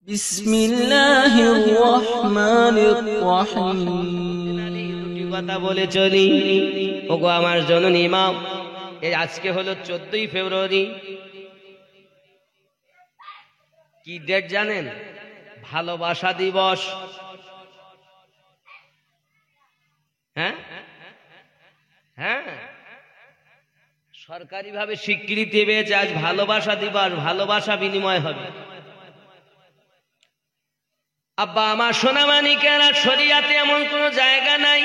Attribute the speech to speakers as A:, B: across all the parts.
A: বিসমিল্লাহির রহমানির রহিম।
B: কথা বলে চলি। ওগো আমার জননী মা, এই আজকে হলো 14ই ফেব্রুয়ারি। কি ডেট জানেন? ভালোবাসা দিবস। হ্যাঁ হ্যাঁ, সরকারি ভাবে স্বীকৃতি পেয়েছে আজ ভালোবাসা দিবস, ভালোবাসা বিনিময় হবে। আব্বা আমার সোনামানিকেরা, শরিয়াতে এমন কোন জায়গা নাই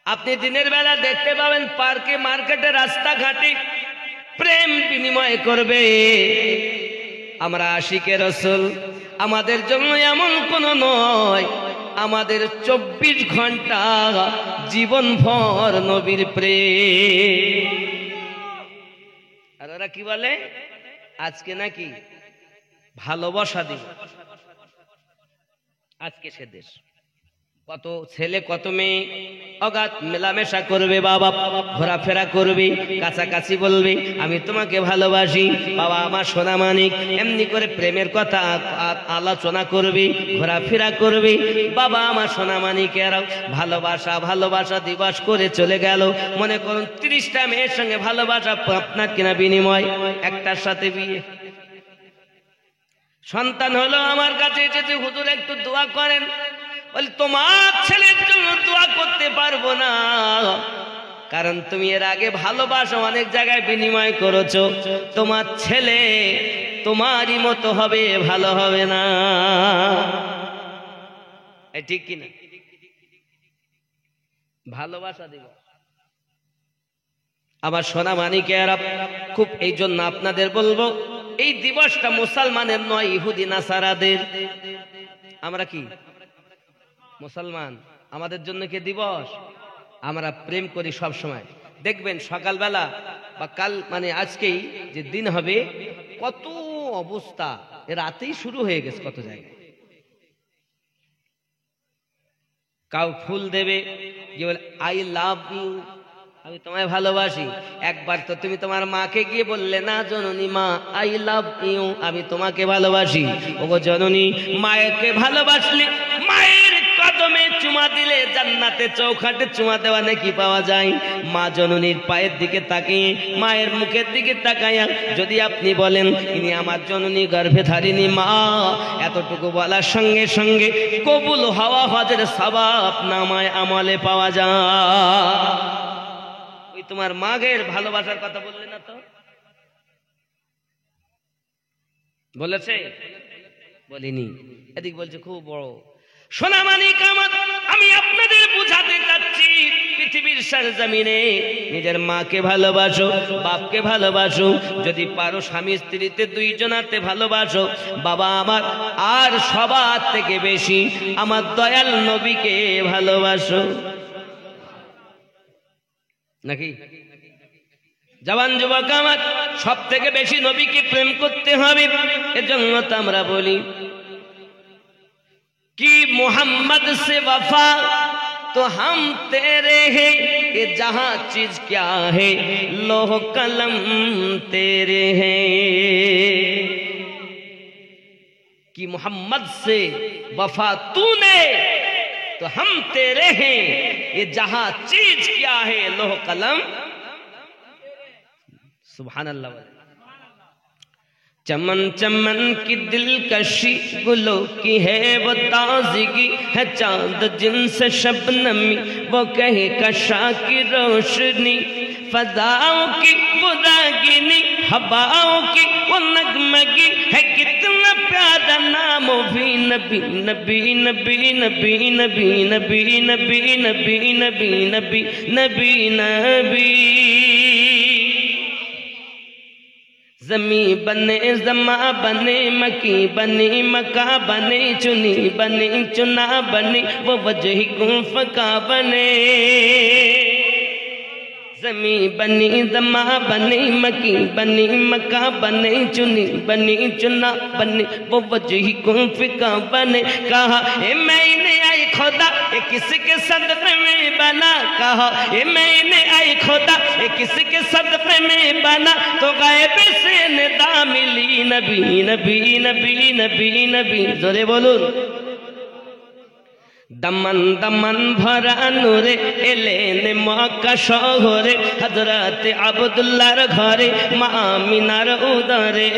B: আপনি দিনের বেলা দেখতে পাবেন পার্কে, মার্কেটে, রাস্তাঘাটে প্রেম বিনিময় করবে। আমরা আশিকে রাসূল, আমাদের জন্য এমন কোন নয়, আমাদের 24 ঘন্টা জীবন ভর নবীর প্রেম। আর ওরা কি বলে আজকে নাকি ভালোবাসা দিবস। আজকে সে দেশ কত ছেলে কত মেয়ে অগাধ মেলামেশা করবে, বাবা ঘোরাফেরা করবে, কাছাকাছি বলবে আমি তোমাকে ভালোবাসি বাবা আমার সোনা মানিক, এমনি করে প্রেমের কথা আলোচনা করবে, ঘোরাফেরা করবে। বাবা আমার সোনা মানিকেরাও ভালোবাসা ভালোবাসা দিবস করে চলে গেল। মনে করুন 30টা মেয়ের সঙ্গে ভালোবাসা আপনার কিনা বিনিময়, একটার সাথে বিয়ে। সন্তান হলো আমার কাছে এসেছে, হুজুর একটু দোয়া করেন। বলে তোমার ছেলের জন্য দোয়া করতে পারবো না, কারণ তুমি এর আগে ভালোবাসা অনেক জায়গায় বিনিময় করেছো। তোমার ছেলে তোমারই মতো হবে, ভালো হবে না। ঠিক কিনা? ভালোবাসা দিব আমার সোনা মানিকেরা, খুব এই জন্য আপনাদের বলবো এই দিবসটা মুসলমানের নয়, ইহুদি নাসারাদের। আমরা কি মুসলমান, আমাদের জন্য কি দিবস? আমরা প্রেম করি সব সময়। দেখবেন সকালবেলা বা কাল মানে আজকেই যে দিন হবে, কত অবস্থা রাতেই শুরু হয়ে গেছে কত জায়গায়। কাউ ফুল দেবে, যে বলে আই লাভ ইউ, আমি তোমায় ভালোবাসি। একবার তো তুমি তোমার মাকে গিয়ে বললে না, জননী মা আই লাভ ইউ, আমি তোমাকে ভালোবাসি। ওগো জননী, মায়েরকে ভালোবাসলে, মায়ের কদমে চুমা দিলে জান্নাতে চৌখাটে চুমা দেওয়া নাকি পাওয়া যায়। মা জননীর পায়ের দিকে তাকিয়ে, মায়ের মুখের দিকে তাকাইয়া যদি আপনি বলেন ইনি আমার জননী গর্ভে ধারিণী মা, এতটুকু বলার সঙ্গে সঙ্গে কবুল হওয়া হজের সওয়াব নামায় আমলে পাওয়া যায়। ওই তোমার মায়ের ভালোবাসার কথা বললে না তো? বলেছে? বলিনি। এদিক বলছে খুব বড়। সোনা মানিক আমার, আমি আপনাদের বুঝাতে চাচ্ছি পৃথিবীর সরজমিনে নিজের মাকে ভালোবাসো, বাপকে ভালোবাসো, যদি পারো স্বামী স্ত্রীতে দুইজনাতে ভালোবাসো। বাবা আমার, আর সবার থেকে বেশি আমার দয়াল নবীকে ভালোবাসো। নাকি জওয়ান যুবক আমার, সব থেকে বেশি নবীকে প্রেম করতে হবে। এজন্য তো আমরা বলি कि मोहम्मद से वफा तो हम तेरे हैं, ये जहां चीज क्या है लोह कलम तेरे हैं। कि मोहम्मद से वफा तूने तो हम तेरे हैं, ये जहां चीज क्या है लोह कलम। सुभान अल्लाह। चमन चमन की दिलकशी गुलों की है वो ताजगी है, चांद जिनसे शबनमी वो कहे कशा की रोशनी। फजाओं की वो रागिनी, हवाओं की वो नगमगी है, कितना प्यारा नाम भी नबी नबी नबी नबी नबी नबी नबी नबी नबी नबी नबी नबी। जमी बने जमा बने, मकी बनी मका बने, चुनी बनी चुना बनी, वो वजह गुफका बने। जमी बनी दमा बनी मकी बनी मका बने चुनी बनी चुना बने वो वजही को फिका बने कहा ए मैंने आई खुदा ये किसके सदक़े में बना कहा ए मैंने आई खुदा ये किसके सदक़े में बना तो गायब से निदा मिली नबी नबी नबी नबी नबी जोरे बोलूं दमन दमन भरा नूरे एलेने मक्का शहरे हजरत अब्दुल्लाहर घरे मा आमिनार उदरे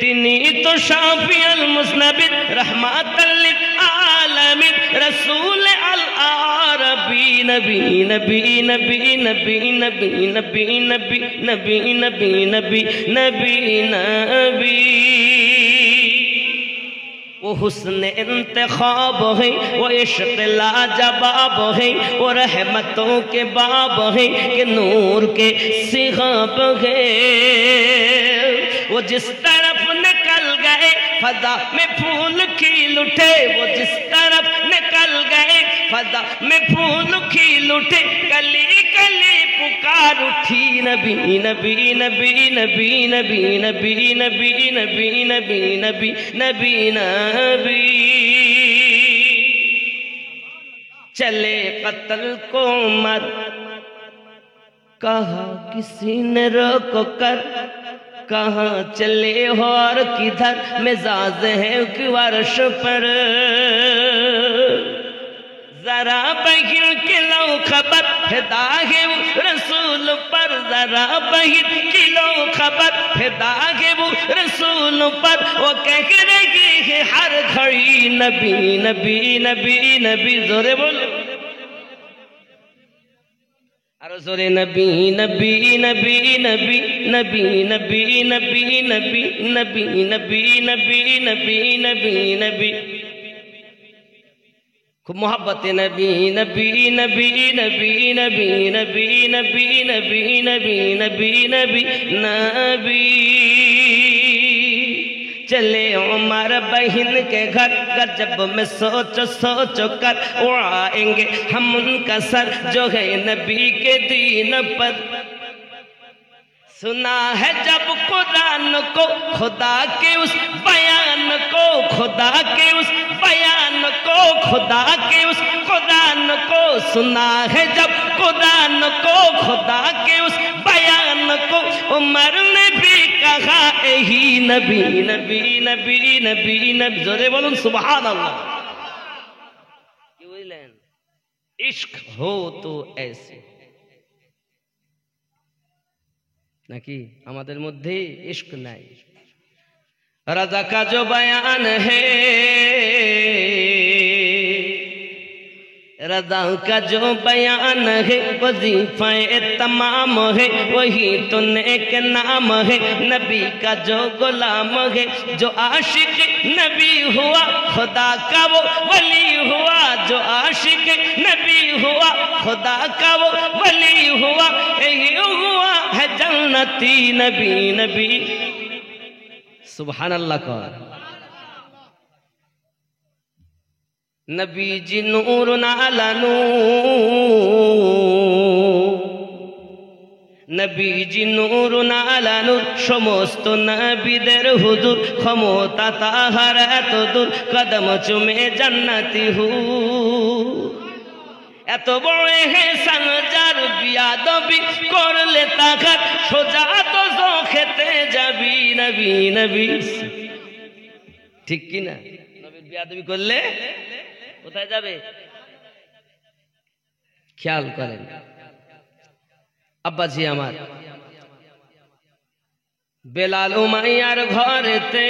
B: तिनी तो शाफिउल मुस्नबिद रहमतल लिल आलमीन रसूल अल अरबी नबी नबी नबी नबी नबी नबी नबी नबी नबी नबी नबी नबी वो हुस्न इंतखाब है वो इश्क़ लाजवाब है वो रहमतों के बाब है कि नूर के सिहाब है वो जिस तरफ निकल गए फजा में फूल खिल उठे वो जिस तरफ निकल गए फजा में फूल खिल उठे कली कली पुकार उठी नबी नबी नबी नबी नबी नबी नबी नबी नबी नबी नबी नबी चले कत्ल को मर कहा किसी ने रोको कर कहाँ चले हो और किधर मिजाज है कि वर्ष पर जरा बहिर किलो खबर फिदा है वो रसूल पर जरा बहिर किलो खबर फिदा है वो रसूल पर वो कह रही है हर घड़ी नबी नबी नबी नबी जोरे बोलो अरे जोरे नबी नबी नबी नबी नबी नबी नबी नबी नबी नबी नबी नबी नबी नबी खूब मोहब्बत नबी नबी नबी नबी नबी नबी नबी नबी नबी नबी नबी नबी चले उमर बहन के घर गजब में सोचो सोचो कर उड़ाएंगे हम उनका सर जो है नबी के दीन पर सुना है जब कुरान को खुदा के उस बयान को खुदा के उस बयान को खुदा के उस कुरान को सुना है जब कुरान को खुदा के उस बयान को उमर ने भी कहा यही नबी नबी नबी नबी नबी जोरे बोलूं सुभान अल्लाह কি বললেন इश्क हो तो ऐसे नाकि हमारे मध्य इश्क नहीं रज़ा का जो बयान है रज़ा का जो बयान है वजीफा तमाम है वही तो नेक नाम है नबी का जो गुलाम है जो आशिक नबी हुआ खुदा का वो वली हुआ जो आशिक नबी हुआ खुदा का वो वली हुआ यही हुआ है जन्नती नबी नबी सुभान अल्लाह का नबी जी नूर नाला नबी जी नूर नाला नूर समस्त नबीদের হুজুর ক্ষমতা তাহার এত দূর কদম চুমে জান্নাতি হু এত বড় এহসান যার বিয়াদবি করলে তাকার সোজা তো খেতে যাবি নবী নবী ঠিক কি না নবীর বিয়াদবি করলে কোথায় যাবে খেয়াল করেন আব্বাজি আমার বেলাল উমাইয়ার ঘরেতে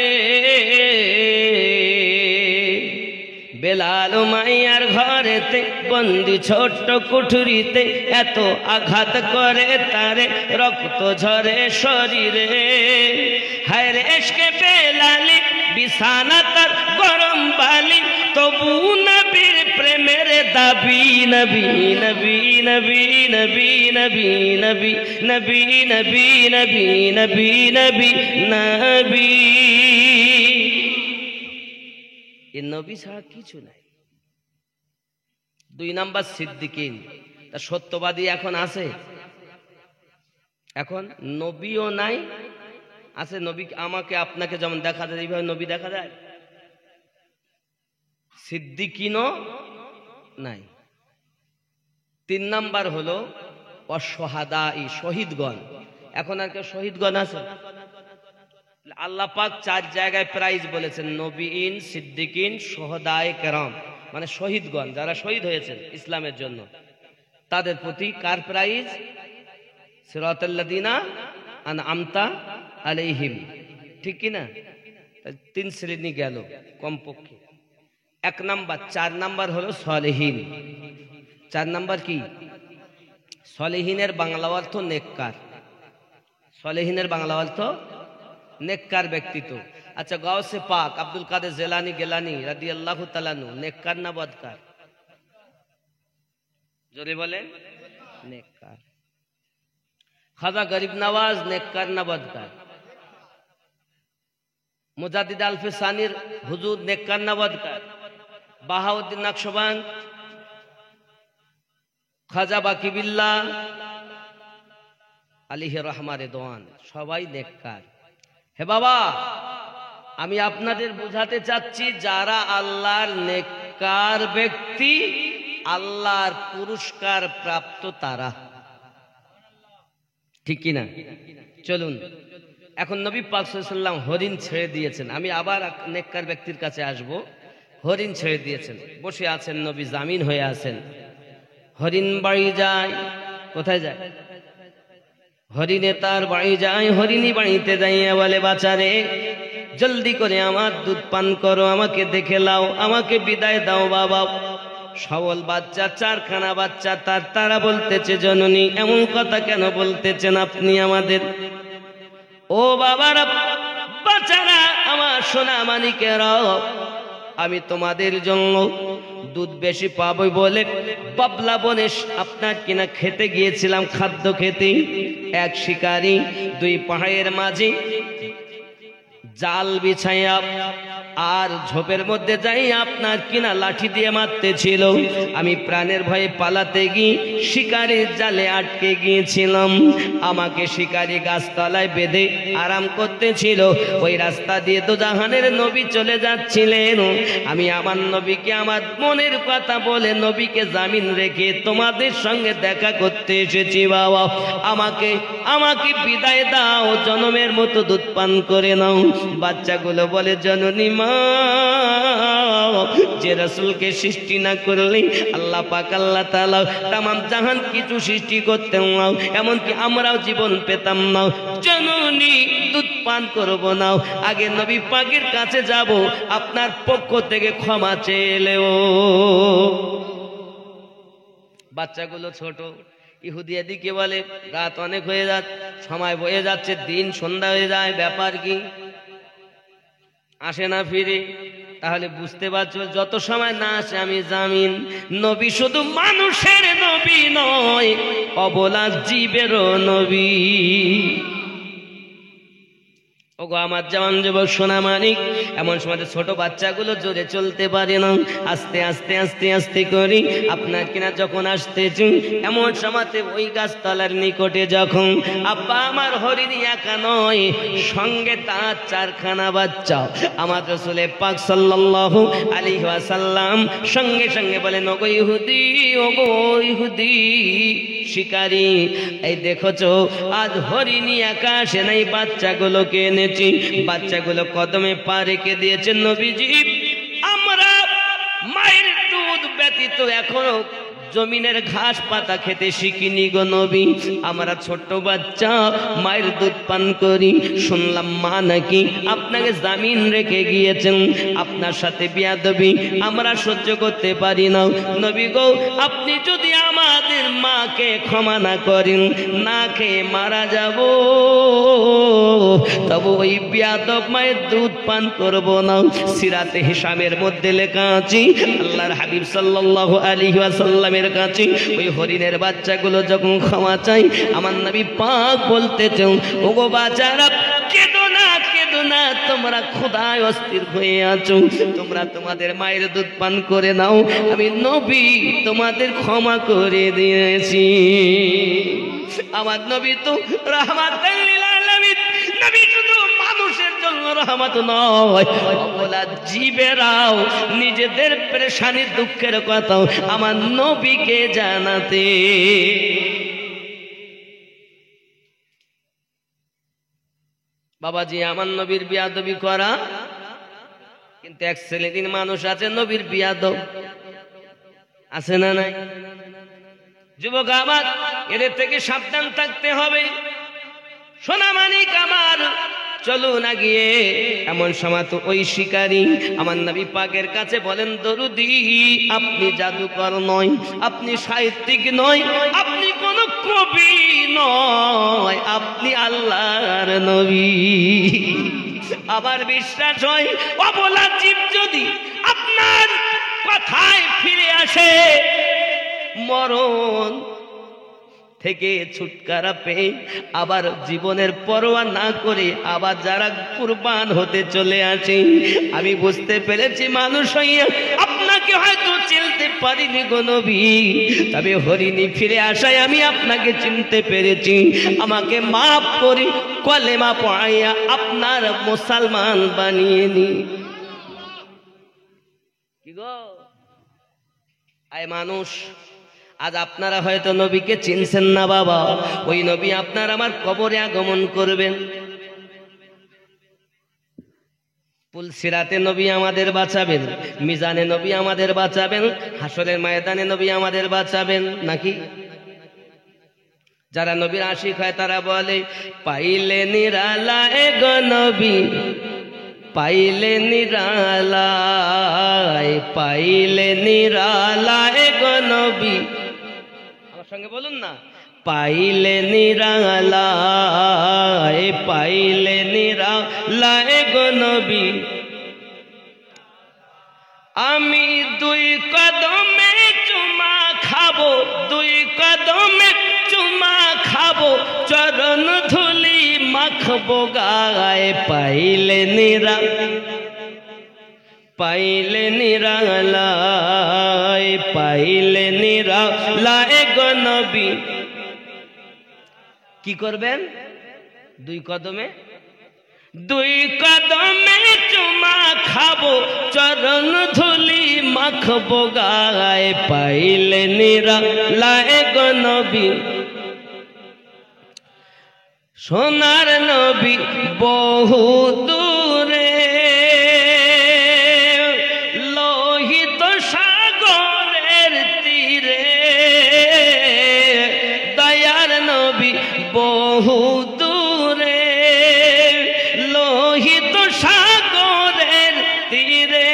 B: বেলাল উমাইয়ার ঘরেতে বন্দি ছোট্ট কুঠুরিতে এত আঘাত করে তারে রক্ত ঝরে শরীরে হায় রে ইশকে বেলালি বিছানা তার গরম বালি তবু নবীর প্রেমের দাবি নবী নবী নবী নবী নবী নবী নবী নবী নবী নবী নবী নবী এ নবী ছাড়া কিছু নাই দুই নাম্বার সিদ্দিকিন তা সত্যবাদী এখন আছে? এখন নবীও নাই, আছে নবী আমাকে আপনাকে যেমন দেখা যায় এইভাবে নবী দেখা যায়, সিদ্দিকিনও নাই। 3 নাম্বার হলো অসহাদাই, শহীদগণ। এখন আর কেউ শহীদগণ আছে? আল্লাহ পাক 4 জায়গায় প্রাইজ বলেছেন, নবীন, সিদ্দিকিন, সোহদায়ে কেরাম, মানে শহীদগণ যারা শহীদ হয়েছেন ইসলামের জন্য, তাদের প্রতি কার প্রাইজ? সিরাতাল্লাযিনা আনআমতা আলাইহিম, ঠিক কি না? 3 শ্রেণী গেল কমপক্ষে। 1 নাম্বার। 4 নাম্বার হলো সলেহীন। 4 নাম্বার কি? সলেহীনের বাংলা অর্থ নেককার। সলেহীনের বাংলা অর্থ নেককার ব্যক্তিত্ব। আচ্ছা, গাউসে পাক আব্দুল কাদের জিলানী গিলানী রাদিয়াল্লাহু তাআলা আনহু নেককার না বদকার? জোরে বলেন। নেককার। খাজা গরিব নওয়াজ নেককার না বদকার? মুজাদ্দিদ আলফে সানির হুজুর নেককার না বদকার? বাহাউদ্দিন নকশবন্দ, খাজা বাকিবিল্লাহ আলাইহি রহমা রিদওয়ান, সবাই নেককার। হে বাবা, আমি আপনাদের বোঝাতে চাচ্ছি, যারা আল্লাহর নেককার ব্যক্তি, আল্লাহর পুরস্কার প্রাপ্ত তারা, ঠিক কিনা? চলুন, এখন নবী পাক সাল্লাল্লাহু আলাইহি ওয়াসাল্লাম হরিণ ছেড়ে দিয়েছেন। আমি আবার নেককার ব্যক্তির কাছে আসব। হরিণ ছেড়ে দিয়েছেন, বসে আছেন নবী, জামিন হয়ে আছেন। হরিণ বাড়ি যায়, কোথায় যায়? হরিণে তার বাড়ি যায়। হরিণী বাড়িতে যাইয়া বলে, বাচ্চারে জলদি করে আমার দুধ পান করো, আমাকে দেখে লাও, আমাকে বিদায় দাও বাবা। সবল বাচ্চা, 4খানা বাচ্চা তারা বলতেছে, জননী এমন কথা কেন বলতেছেন আপনি আমাদের? ও বাবারা, বাচ্চারা, আমার সোনা মানিকেরা, আমি তোমাদের জন্য দুধ বেশি পাবো বলে বাবলা বনে আপনার কিনা খেতে গিয়েছিলাম, খাদ্য খেতে। এক শিকারী 2 পাহাড়ের মাঝে জাল বিছাইয়া আর ঝোপের মধ্যে যাই আপনার কিনা লাঠি দিয়ে মারতেছিল। আমি প্রাণের ভয়ে পালাতে গিয়ে শিকারীর জালে আটকে গিয়েছিলাম। আমাকে শিকারী গাছতলায় বেঁধে আরাম করতেছিল। ওই রাস্তা দিয়ে তো জাহানের নবী চলে যাচ্ছিলেন। আমি আমার নবীকে আমার মনের কথা বলে নবীকে জামিন রেখে তোমাদের সঙ্গে দেখা করতে এসেছি বাবা। আমাকে বিদায় দাও, জনমের মতো দুধ পান করে নাও। বাচ্চাগুলো বলে, জননী মা, যে রাসূলকে সৃষ্টি না করলে আল্লাহ পাক আল্লাহ তাআলা তামাম জাহান কিছু সৃষ্টি করতেন না, এমনকি আমরাও জীবন পেতাম না। জননী দুধ পান করব না, আগে নবী পাকের কাছে যাব, আপনার পক্ষ থেকে ক্ষমা চেলেও। বাচ্চাগুলো ছোট। ইহুদি এদিকে বলে, রাত অনেক হয়ে যাচ্ছে, সময় বয়ে যাচ্ছে, দিন সন্ধ্যা হয়ে যায়, ব্যাপার কি? আসে না ফিরে। তাহলে বুঝতে পারছো, যত সময় না আসে আমি জামিন। নবী শুধু মানুষের নবী নয়, অবলা জীবেরও নবী। ওগো আমার জওয়ান যুবক সোনা মানিক, এমন সময় ছোট বাচ্চাগুলো জোরে চলতে পারে না, আস্তে আস্তে আস্তে আস্তে করি আপনার কিনা যখন আসতেছি, এমন সময়তে ওই গাছতলার নিকটে যখন আব্বা আমার হরিণী একা নয়, সঙ্গে তার 4খানা বাচ্চা, আমার রাসূল পাক সাল্লাল্লাহু আলাইহি ওয়াসাল্লাম সঙ্গে সঙ্গে বলেন, ওগো ইহুদি, ওগো ইহুদি শিকারী, এই দেখছো আজ হরিণী একা আসে নাই, বাচ্চাগুলোকে এনে বাচ্চাগুলো কদমে পা রেখে দিয়েছেন নবীজি। আমরা মায়ের দুধ ব্যতীত এখনো জমিনের ঘাস পাতা খেতে শিখিনি গো নবী। আমরা ছোট্ট বাচ্চা মায়ের দুধ পান করি। শুনলাম মা নাকি আপনাকে জামিন রেখে গিয়েছেন, আপনার সাথে বিয়াদবি আমরা সহ্য করতে পারি না। নবী গো, আপনি যদি আমাদের মাকে ক্ষমা না করেন, না খেয়ে মারা যাব, তবে ওই বিয়াদব মায়ের দুধ পান করব না। সিরাতে হিসামের মধ্যে লেখা আছে, আল্লাহর হাবিব সাল্লাল্লাহু আলাইহি ওয়াসাল্লামের কাছে ওই হরিণের বাচ্চাগুলো যখন ক্ষমা চাই, আমার নবী পাক বলতেছেন, ওগো বাচ্চারা কেঁদো না, কেঁদো না, তোমরা খোদায় অস্থির হয়ে আছো, তোমরা তোমাদের মায়ের দুধ পান করে নাও, আমি নবী তোমাদের ক্ষমা করে দিয়েছি। আমার নবী তো রাহমাতাল লিল আলামিন, নবী শুধু মানুষের জন্য রহমত নয়, বলা জীবেরাও নিজেদের পেরেশানি দুঃখের কথাও আমার নবীকে জানাতে। বাবাজি, আমার নবীর বিয়াদবি করা, কিন্তু এক শ্রেণীর মানুষ আছে নবীর বিয়াদব, আছে না নাই? যুবক আমার, এদের থেকে সাবধান থাকতে হবে। সোনামানিক আমার, চলো না গিয়ে এমন সময় তো ওই শিকারী আমার নবী পাকের কাছে বলেন, দরুদি আপনি জাদুকর নয়, আপনি সাহিত্যিক নয়, আপনি কোন কবি নয়, আপনি আল্লাহর নবী। আবার বিশ্বাস হয় অবলা জীব যদি আপনার কথায় ফিরে আসে, মরণ থেকে ছুটকারা পেয়ে আবার জীবনের পরোয়া না করে আবার যারা কুরবান হতে চলে আসে, আমি বুঝতে পেরেছি মানুষ হইয়া আপনাকে হয়তো চিনতে পারিনি গো নবী, তবে হরিণী ফিরে আসায় আমি আপনাকে চিনতে পেরেছি, আমাকে মাফ করি, কলেমা পড়াইয়া আপনার মুসলমান বানিয়ে নি। কি গো আয় মানুষ, আজ আপনারা হয়তো নবীকে চিনছেন না বাবা, ওই নবী আপনার আমার কবরে আগমন করবেন। পুলসিরাতে নবী আমাদের বাঁচাবেন, মিজানে নবী আমাদের বাঁচাবেন, হাসরের ময়দানে নবী আমাদের বাঁচাবেন নাকি? যারা নবীর আশিক হয় তারা বলে, পাইলে নিরালায় গো নবী, পাইলে নিরালায়, পাইলে নিরালায় গো নবী, আমার সঙ্গে বলুন না, পাইলে নিরালায়, পাইলে নিরালায় গো নবী, আমি দুই কদমে চুমা খাবো, দুই কদমে চুমা খাবো, চরণ ধুলি মাখবো গায়ে, পাইলে নিরা, পাইলে নিরালায়, পাইলে নিরালায় গো নবী। কি করবেন? দুই কদমে, দুই কদমে চুমা খাবো, চরণ ধুলি মাখবো গায়ে, পাইলে নিরালায় গো নবী। সোনার নবী বহু দূরে, লোহিত সাগরের তীরে, দয়ার নবী বহু দূরে, লোহিত সাগরের তীরে,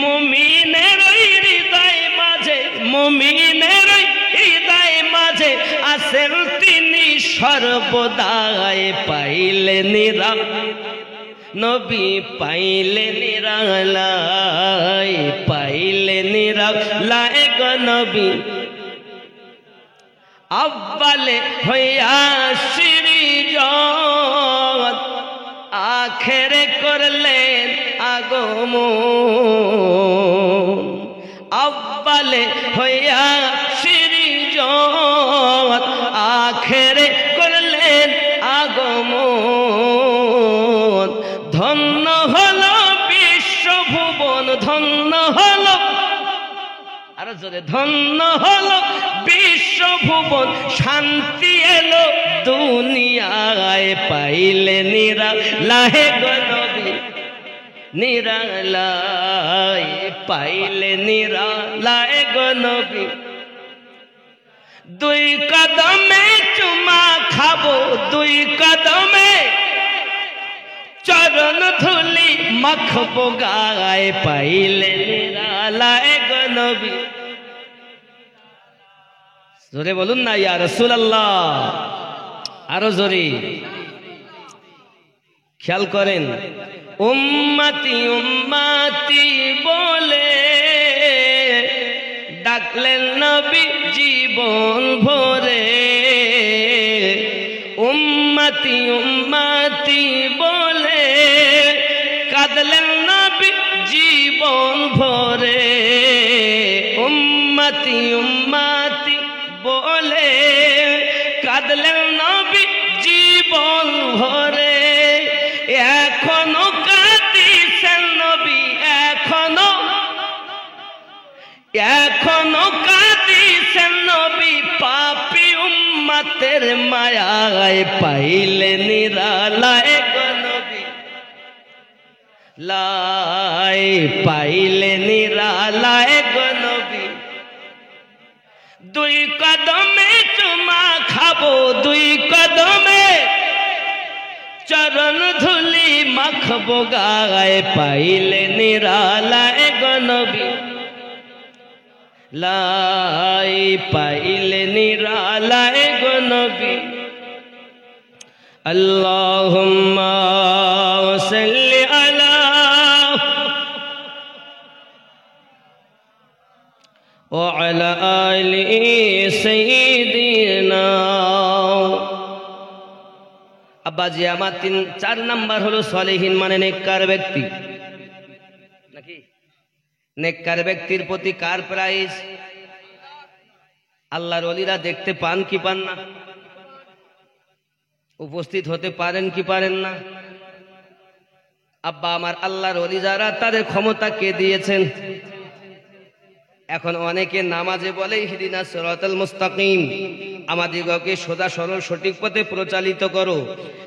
B: মুমিনের হৃদয় মাঝে, মুমিনের হৃদয় মাঝে আছেন তিনি সর্বদাই, পাইলে নিরা নবী, পাইলে নিরালায়, পাইলে নিরালায় গো নবী। আব্বালে হইয়া সৃজন, আখেরে করলেন আগমন, আব্বালে হইয়া সৃজন, আখেরে করলেন আগমন, ধন্য হলো বিশ্বভুবন, ধন্য হলো, আরো জোরে, ধন্য হলো বিশ্বভুবন, শান্তি এলো দুনিয়ায়, পাইলে নিরালায় গো নবী, নিরালায়, পাইলে নিরালায় গো নবী। দুই কদমে চুমা খাবো, দুই কদমে চরণ ধুলি মাখবো গায়ে, পাইলে নিরালায় গো নবী। জোরে বলুন না ইয়া রাসূলুল্লাহ, আরো জোরে। খেয়াল করেন, উম্মতি উম্মতি বলে ডাকলেন নবী জীবন ভরে, উম্মতি উম্মতি বলে কাঁদলেন নবী জীবন ভরে, উম্মতি উম্মতি বলে কাঁদলেন নবী জীবন ভরে। এখনো কাঁদিছেন নবী, এখনো কাঁদিছেন নবী, পাপী উম্মতের মায়ায় পাইলে নিরালায় গো নবী, লাই পাইলে নিরালায় গো নবী। দুই কদমে চুমা খাবো, দুই কদমে চরণ ধুলি মাখবো গায়ে, পাইলে নিরালায় গো নবী, লাই পাইলে নিরালায় গো নবী। আল্লাহুম্মা সাল্লি আলা ওয়া আলা আলি সাইয়্যিদিনা। আব্বাজি আমার 4 নাম্বার হলো সলিহিন মানে নেককার ব্যক্তি। নাকি নেককার ব্যক্তির প্রতি কার প্রাইজ? আল্লাহর ওলিরা দেখতে পান কি পান না? উপস্থিত হতে পারেন কি পারেন না? আব্বা আমার আল্লাহর ওলি যারা, তাদের ক্ষমতা কে দিয়েছেন? এখন অনেকে নামাজে বলে ইহদিনাস সিরাতাল মুস্তাকিম, আমাদিগকে সোজা সরল সঠিক পথে পরিচালিত করো।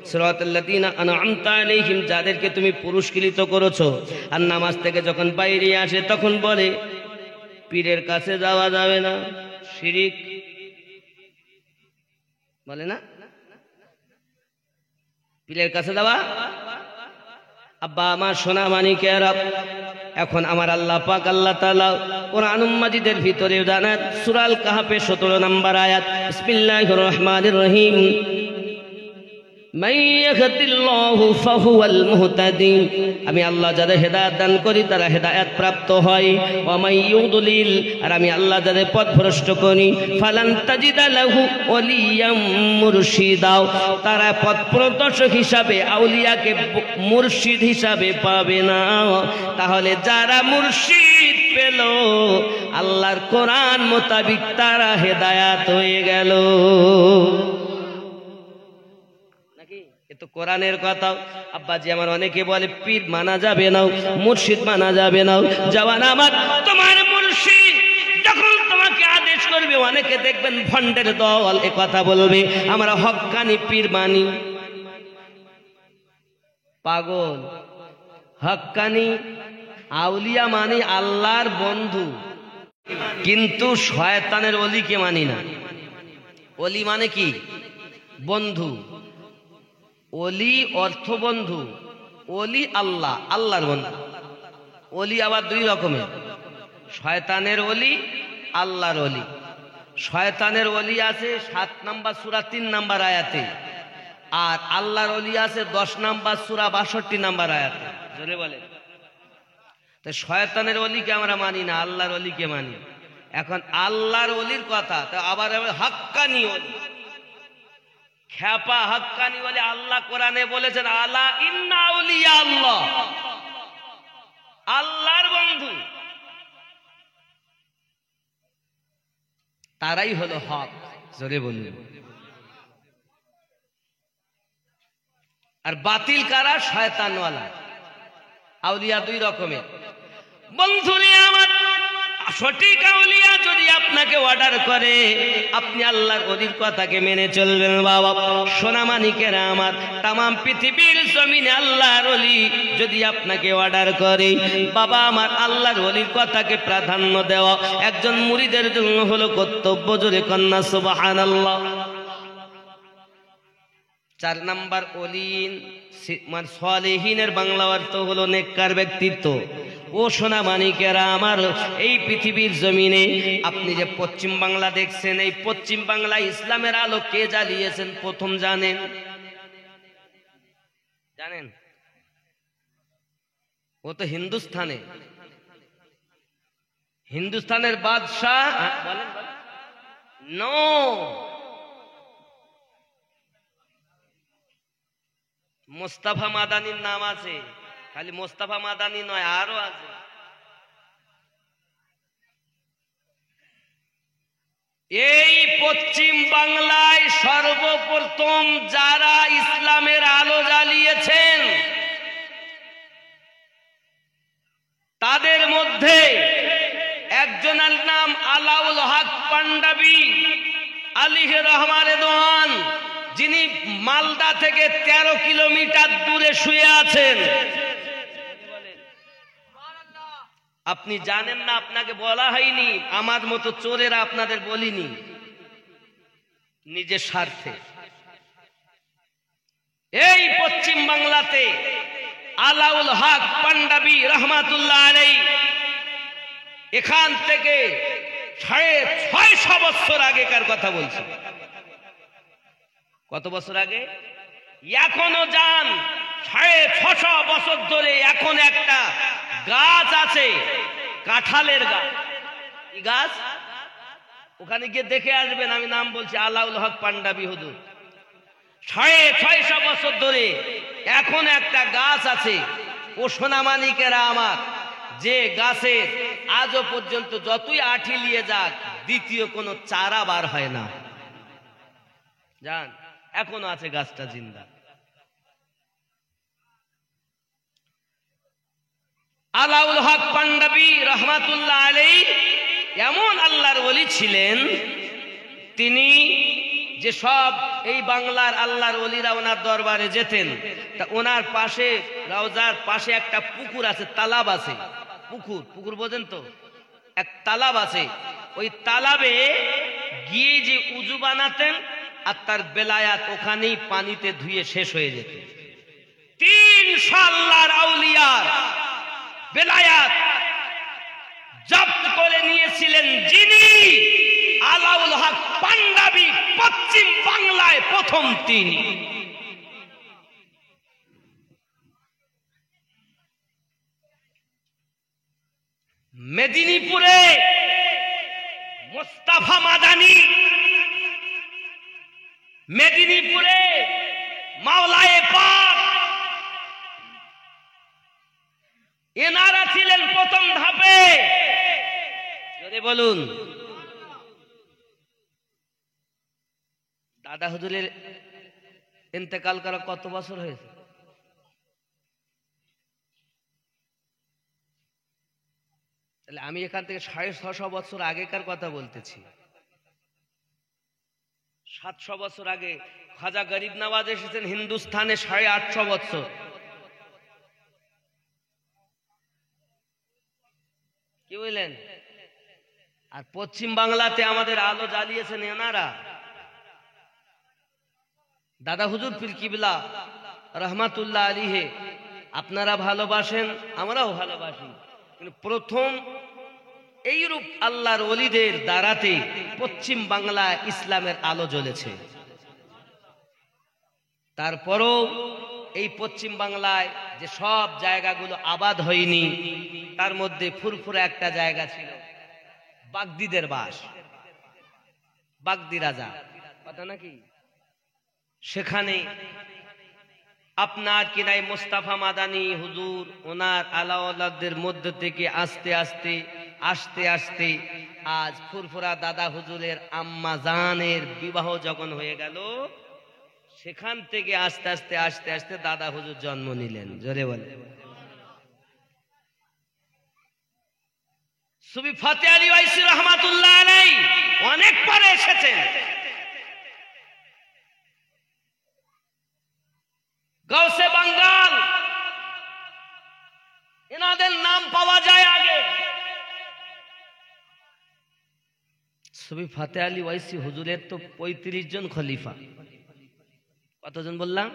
B: সিরাতাল লাযিনা আনআমতা আলাইহিম, যাদেরকে তুমি পুরস্কৃত করেছো। আর নামাজ থেকে যখন বাইরে আসে তখন বলে পীরের কাছে যাওয়া যাবে না, শিরিক বলে না, পীরের কাছে যাওয়া। আব্বা আমার সোনা মানিকেরা, এখন আমার আল্লাহ পাক আল্লাহ তাআলা কোরআন মাজিদের ভিতরে জানান সূরা আল কাহফে 17 নম্বর আয়াত, বিসমিল্লাহির রহমানির রহিম, মান ইয়াহদিল্লাহু ফাহুয়াল মুহতাদি, আমি আল্লাহ যাদের হেদায়েত দান করি তারা হেদায়েত প্রাপ্ত হয়। ওয়া মান ইউদলিল, আর আমি আল্লাহ যাদের পথভ্রষ্ট করি, ফালান তাজিদা লাহু ওয়ালিয়াম মুরশিদা, তারা পথপ্রদর্শক হিসাবে আউলিয়াকে মুর্শিদ হিসাবে পাবে না। তাহলে যারা মুর্শিদ পেল আল্লাহর কোরআন মোতাবিক, তারা হেদায়েত হয়ে গেল। তো কোরআনের কথা। আব্বাজি আমার অনেকে বলে পীর মানা যাবে না, মুর্শিদ মানা যাবে না। জওয়ান আমার, তোমার মুর্শিদ যখন তোমাকে আদেশ করবে, অনেকে দেখবেন ভণ্ডের দল এ কথা বলবে আমরা হক্কানি পীর মানি। পাগল, হক্কানি আউলিয়া মানি আল্লাহর বন্ধু, কিন্তু শয়তানের ওলিকে মানি না। ওলি মানে কি? বন্ধু। ওলি অর্থ বন্ধু, ওলি আল্লাহ, আল্লাহর বন্ধু। ওলি আবার 2 রকমের, শয়তানের ওলি, আল্লাহর ওলি। শয়তানের ওলি আছে 7 নম্বর সূরা 3 নম্বর আয়াতে, আর আল্লাহর ওলি আছে 10 নম্বর সূরা 62 নম্বর আয়াতে। জোরে বলে। তো শয়তানের ওলিকে আমরা মানি না, আল্লাহর ওলিকে মানি। এখন আল্লাহর ওলির কথা তো আবার হাক্কানি ওলি, খ্যাপা হাক্কানি বলে। আল্লাহ কোরআনে বলেছেন আলা ইন্না আউলিয়া আল্লাহ, আল্লাহর বন্ধু তারাই হলো হক। জোরে বলুন। আর বাতিল কারা? শয়তানওয়ালা। আউলিয়া 2 রকমের। বন্ধুরে আমার, সঠিক আউলিয়া যদি আপনাকে অর্ডার করে, আপনি আল্লাহর ওলির কথাকে মেনে চলবেন। বাবা সোনা মানিকেরা আমার, তামাম পৃথিবীর জমিনে আল্লাহর ওলি যদি আপনাকে অর্ডার করে, বাবা আমার আল্লাহর ওলির কথাকে প্রাধান্য দেওয়া একজন মুরিদের জন্য হলো কর্তব্য। জোরে কন্যা সুবহানাল্লাহ। 4 নাম্বার ওলিন মানে সালেহিনের বাংলা অর্থ হলো নেককার ব্যক্তিত্ব। ও সোনা মানিকেরা আমার, এই পৃথিবীর জমিনে আপনি যে পশ্চিম বাংলা দেখছেন, এই পশ্চিম বাংলায় ইসলামের আলো কে জ্বালিয়েছেন প্রথম জানেন? জানেন? ও তো হিন্দুস্তানে, হিন্দুস্তানের বাদশাহ। বলেন নো, মুস্তাফা মাদানির নাম আছে। খালি মোস্তফা মাদানি নয়, আরো আছে। এই পশ্চিম বাংলায় সর্বপ্রথম যারা ইসলামের আলো জ্বালিয়েছেন তাদের মধ্যে একজনের নাম আলাউল হক পাঞ্জাবি আলিহ রহমান রেদওয়ান, যিনি মালদা থেকে 13 কিলোমিটার দূরে শুয়ে আছেন। আপনি জানেন না, আপনাকে বলা হয়নি, আমার মতো চোরেরা আপনাদের বলিনি, নিজের স্বার্থে। এই পশ্চিম বাংলাতে আলাউল হক পাঞ্জাবি রহমাতুল্লাহ আলাইহি এখান থেকে 650 বছর আগেকার কথা বলছি। কত বছর আগে? এখনো যান 650 বছর ধরে এখন একটা গাছ আছে, কাঁঠালের গাছ। এই গাছ ওখানে গিয়ে দেখে আসবেন, আমি নাম বলছি আলাউল হক পাঞ্জাবি হুজুর। 650 বছর ধরে এখন একটা গাছ আছে। ও সোনামানিকেরা আমার, যে গাছের আজও পর্যন্ত যতই আঠি নিয়ে যাক দ্বিতীয় কোনো চারা বার হয় না, জান এখনো আছে গাছটা জিন্দা। আলাউল হক পাঞ্জাবি রহমাতুল্লাহ আলাইহি এমন আল্লাহর ওলি ছিলেন, তিনি যে সব এই বাংলার আল্লাহর ওলিরা ওনার দরবারে যেতেন, তা ওনার পাশে রওজার পাশে একটা পুকুর আছে, তালাব আছে। পুকুর বোঝেন তো, এক তালাব আছে। ওই তালাবে গিয়ে যে উজু বানাতেন আর তার বেলায়াত ওখানেই পানিতে ধুয়ে শেষ হয়ে যেত। 300 আল্লাহর আউলিয়ার বেলায়াত জব্দ করে নিয়েছিলেন যিনি, আলাউল হক পাঞ্জাবি পশ্চিম বাংলায় প্রথম তিনি। মেদিনীপুরে মোস্তফা মাদানি, মেদিনীপুরে মাওলায়ে পাক, এনারা ছিলেন প্রথম ধাপে। জোরে বলুন। দাদা হুজুরের ইন্তেকাল করা কত বছর হয়েছে? তাহলে আমি এখান থেকে 650 বছর আগেকার কথা বলতেছি। 700 বছর আগে খাজা গরিব নওয়াজ এসেছেন হিন্দুস্থানে 850 বছর। কি বললেন? আর পশ্চিম বাংলাতে আমাদের আলো জ্বালিয়েছেন এনারা। দাদা হুজুর পীর কিবলা রহমাতুল্লাহ আলাইহি আপনারা ভালোবাসেন, আমরাও ভালোবাসি, কিন্তু প্রথম এইরূপ আল্লাহর ওলিদের দ্বারাতে পশ্চিম বাংলায় ইসলামের আলো জ্বলেছে। তারপরও এই পশ্চিম বাংলায় যে সব জায়গাগুলো আবাদ হয়নি, তার মধ্যে ফুরফুরা একটা জায়গা ছিল, বাগদিদের বাস, বাগদি রাজা কথা নাকি, সেখানে আপনার কিনাই মোস্তফা মাদানি হুজুর ওনার আলাওয়ালাদের মধ্য থেকে আস্তে আস্তে আস্তে আস্তে আজ ফুরফুরা দাদা হুজুরের আম্মা জানের বিবাহ যখন হয়ে গেল, সেখান থেকে আস্তে আস্তে আস্তে আস্তে দাদা হুজুর জন্ম নিলেন। জোরে বলে। সুফি ফতে আলী ওয়াইসি রহমাতুল্লাহ আলাইহি অনেক পরে এসেছেন। গাউসে বাঙ্গাল এনাদের নাম পাওয়া যায় আগে। সুফি ফতে আলী ওয়াইসি হুজুরের তো 35 জন খলিফা। কতজন বললাম?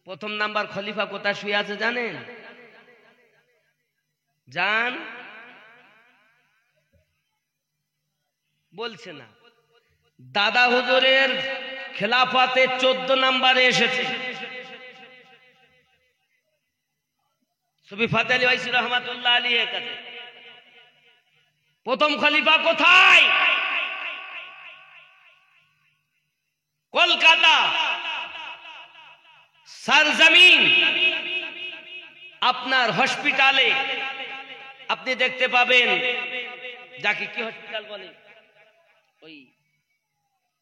B: প্রথম নাম্বার খলিফা কোথায় শুয়ে আছে জানেন? জান বলছে না। দাদা হুজুরের খেলাফতে 14 নম্বরে এসেছে। সুফি ফতে আলী ওয়াইসি রহমাতুল্লাহ আলাইহির কাছে প্রথম খলিফা কোথায়? কলকাতা সরজমিন আপনার হসপিটালে আপনি দেখতে পাবেন, যাকে কি হসপিটাল বলে, ওই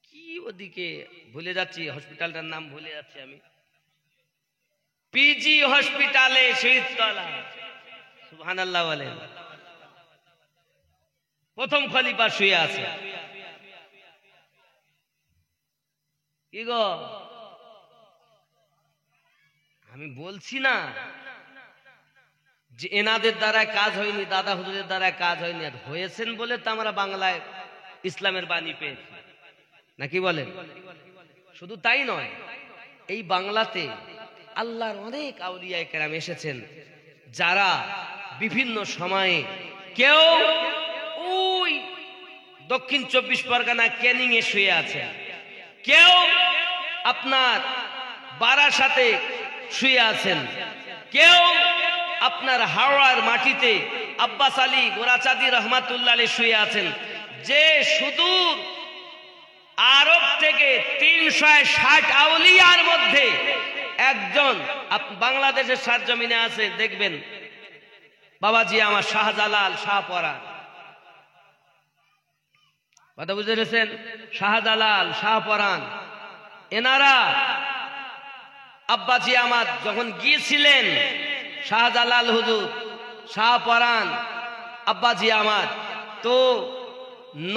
B: কি ওদিকে ভুলে যাচ্ছি, হসপিটালটার নাম ভুলে যাচ্ছি আমি, পিজি হসপিটালে শহীদতলা, সুবহানাল্লাহ বলেন, প্রথম খলিফা শুয়ে আছে। কি গো, আমি বলছি না যে এনাদের দ্বারা কাজ হয়নি, দাদা হুজুরের দ্বারা কাজ হয়নি, আর হয়েছেন বলে তো আমরা বাংলায় ইসলামের বাণী পেয়েছি, নাকি বলেন? শুধু তাই নয়, এই বাংলাতে আল্লাহর অনেক আউলিয়া কেরাম এসেছেন, যারা বিভিন্ন সময়ে, কেউ ওই দক্ষিণ 24 পরগনা ক্যানিং এ শুয়ে আছেন, কেউ আপনার বারাসাতে শুয়ে আছেন, কেউ আপনার হাওড়ার মাটিতে আব্বাস আলী গোরাচাঁদি রহমাতুল্লাহ আলাইহি শুয়ে আছেন, যে সুদূর আরব থেকে 360 আউলিয়ার মধ্যে একজন বাংলাদেশের সারজমিনে আছে, দেখবেন বাবাজি আমার শাহজালাল শাহপরান, কথা বুঝতে পেরেছেন? শাহজালাল শাহপরান, এনারা আব্বাজি আমার যখন গিয়েছিলেন, শাহজালাল হুজুর, শাহপরান, আব্বাজি আমার, তো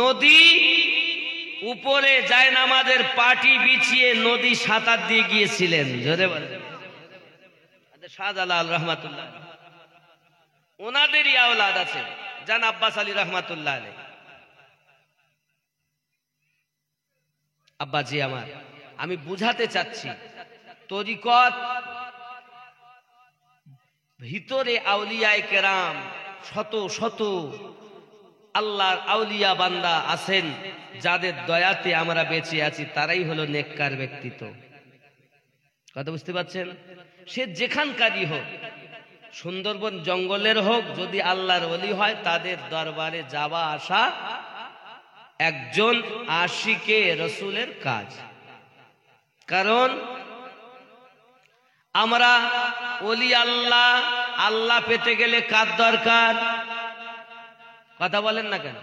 B: নদী উপরে জায়নামাজের পাটি বিছিয়ে নদী সাঁতার দিয়ে গিয়েছিলেন, জোরে বলেন। শাহজালাল রহমাতুল্লাহ, ওনাদেরই আওলাদ আছে, জান আব্বাস আলী রহমাতুল্লাহ আলাইহি। আব্বাজি আমার, আমি বুঝাতে চাচ্ছি, তরিকত ভিতরে আউলিয়ায়ে কেরাম শত শত আল্লাহর আউলিয়া বান্দা আছেন, যাদের দয়াতে আমরা বেঁচে আছি, তারাই হলো নেককার ব্যক্তিত্ব। কথা বুঝতে পারছেন? সে যেখানকারই হোক, সুন্দরবন জঙ্গলের হোক, যদি আল্লাহর ওলি হয়, তাদের দরবারে যাওয়া আসা একজন আশিকে রসুলের কাজ। কারণ আমরা ওলি আল্লাহ, আল্লাহ পেতে গেলে কার দরকার? কথা বলেন না কেন?